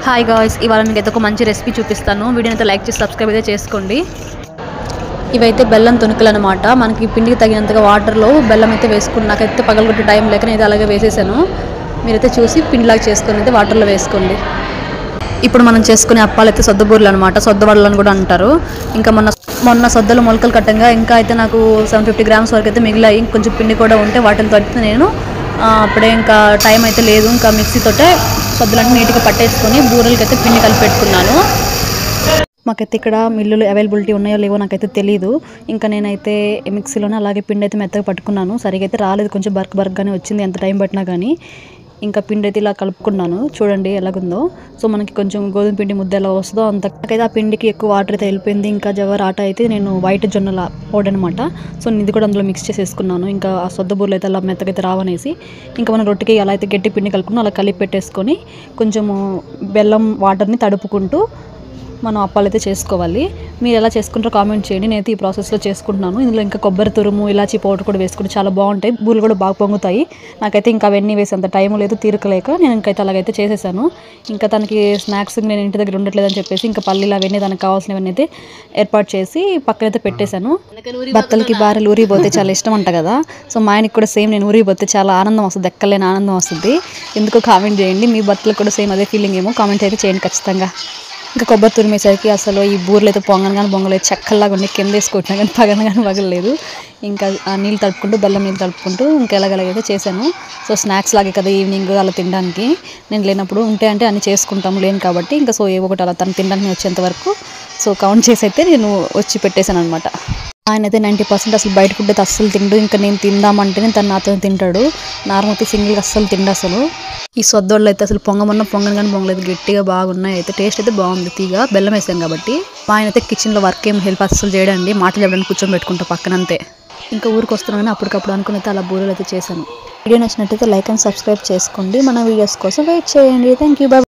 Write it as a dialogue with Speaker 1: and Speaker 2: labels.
Speaker 1: Hi guys, ఇవాళ మీకు అయితే ఒక మంచి రెసిపీ చూపిస్తాను. వీడియోని అయితే లైక్ చేసి సబ్స్క్రైబ్ అయితే చేసుకోండి. ఇవైతే బెల్లం తొనుకలు అనమాట. మనకి పిండికి తగినంతగా వాటర్లో బెల్లం అయితే వేసుకుని నాకైతే పగలగొట్టే టైం లేక నేను అలాగే వేసేసాను. మీరైతే చూసి పిండిలాగా చేసుకొని అయితే వాటర్లో వేసుకోండి. ఇప్పుడు మనం చేసుకునే అప్పాలు అయితే సొద్దబూరలు అనమాట, సొద్దవడలు కూడా అంటారు. ఇంకా మొన్న సొద్దలు మొలకలు కట్టంగా ఇంకా అయితే నాకు 750 grams వరకు అయితే మిగిలాయి. కొంచెం పిండి కూడా ఉంటే వాటితో అయితే నేను అప్పుడే ఇంకా టైం అయితే లేదు, ఇంకా మిక్సీతోటే సొద్దులన్నీ నీట్గా పట్టేసుకొని బూరెలకి అయితే పిండి కలిపి పెట్టుకున్నాను. మాకైతే ఇక్కడ మిల్లులు అవైలబిలిటీ ఉన్నాయో లేవో నాకైతే తెలియదు. ఇంకా నేనైతే మిక్సీలోనే అలాగే పిండి అయితే మెత్తగా పట్టుకున్నాను. సరిగా అయితే రాలేదు, కొంచెం బర్క్గానే వచ్చింది ఎంత టైం పట్టినా కానీ. ఇంకా పిండి అయితే ఇలా కలుపుకున్నాను, చూడండి ఎలాగుందో. సో మనకి కొంచెం గోధుమ పిండి ముద్ద ఎలా వస్తుందో అంతకైతే ఆ పిండికి ఎక్కువ వాటర్ అయితే వెళ్ళిపోయింది. ఇంకా జవర్ ఆట అయితే నేను వైట్ జొన్నల పౌడర్ అనమాట. సో నేను ఇది కూడా అందులో మిక్స్ చేసేసుకున్నాను. ఇంకా ఆ సొద్దబూరలు అయితే అలా మెత్తగైతే రావనేసి ఇంకా మనం రొట్టెకి అలా అయితే గట్టి పిండి కలుపుకుని అలా కలిపి పెట్టేసుకొని కొంచెము బెల్లం వాటర్ని తడుపుకుంటూ మనం అప్పాలు అయితే చేసుకోవాలి. మీరు ఎలా చేసుకుంటారో కామెంట్ చేయండి. నేనైతే ఈ ప్రాసెస్లో చేసుకుంటున్నాను. ఇందులో ఇంకా కొబ్బరి తురుము, ఇలాచీ పౌడర్ కూడా వేసుకుంటే చాలా బాగుంటాయి. బూరెలు కూడా బాగా పొంగుతాయి. నాకైతే ఇంకా అవన్నీ వేసేంత టైం లేదు, తీరకలేక నేను ఇంకైతే అలాగైతే చేసేసాను. ఇంకా తనకి స్నాక్స్ నేను ఇంటి దగ్గర ఉండట్లేదని చెప్పేసి ఇంకా పల్లీలు అవన్నీ దానికి కావాల్సినవన్నీ అయితే ఏర్పాటు చేసి పక్కనైతే పెట్టేశాను. బత్తలకి బారెలు ఊరిపోతే చాలా ఇష్టం అంట కదా. సో మా ఆయనకి కూడా సేమ్ నేను ఊరిపోతే చాలా ఆనందం వస్తుంది, ఎక్కలేని ఆనందం వస్తుంది. ఎందుకో కామెంట్ చేయండి. మీ బత్తలకు కూడా సేమ్ అదే ఫీలింగ్ ఏమో కామెంట్ అయితే చేయండి ఖచ్చితంగా. ఇంకా కొబ్బరి తురిమేసరికి అసలు ఈ బూరెలు అయితే పొంగనగానే పొంగలేదు, చెక్కల్లాగా ఉండి కింద వేసుకుంటున్నా కానీ పగనగానే పగలలేదు. ఇంకా ఆ నీళ్ళు తడుపుకుంటూ బెల్లం నీళ్ళు తడుపుకుంటూ ఇంకా ఎలాగైతే చేశాను. సో స్నాక్స్ లాగే కదా ఈవినింగ్ అలా తినడానికి. నేను లేనప్పుడు ఉంటే అంటే అన్నీ చేసుకుంటాము, లేను కాబట్టి ఇంకా సో ఏవో ఒకటి అలా తను తినడానికి వచ్చేంత వరకు సో కౌంట్ చేసి అయితే నేను వచ్చి పెట్టేశాను అనమాట. ఆయన అయితే 90% అసలు బయట ఫుడ్ అయితే అస్సలు తిండు. ఇంకా నేను తిందామంటేనే తను నాతో తింటాడు. నార్మల్ అయితే సింగిల్గా అస్సలు తిండు అసలు. ఈ సొద్దోళ్ళు అయితే అసలు పొంగను కానీ పొంగలేదు, గట్టిగా బాగున్నాయి. అయితే టేస్ట్ అయితే బాగుంది, తీగా బెల్లం వేసాం కాబట్టి. ఆయన అయితే కిచెన్లో వర్క్ ఏం హెల్ప్ అస్సలు చేయడండి, మాటలు చెప్పడానికి కూర్చోబెట్టుకుంటా పక్కనంతే. ఇంకా ఊరికి వస్తున్నాను అప్పటికప్పుడు అనుకుని అయితే అలా బూరెలు అయితే చేశాను. వీడియో నచ్చినట్టయితే లైక్ అండ్ సబ్స్క్రైబ్ చేసుకోండి. మన వీడియోస్ కోసం వెయిట్ చేయండి. Thank you, bye.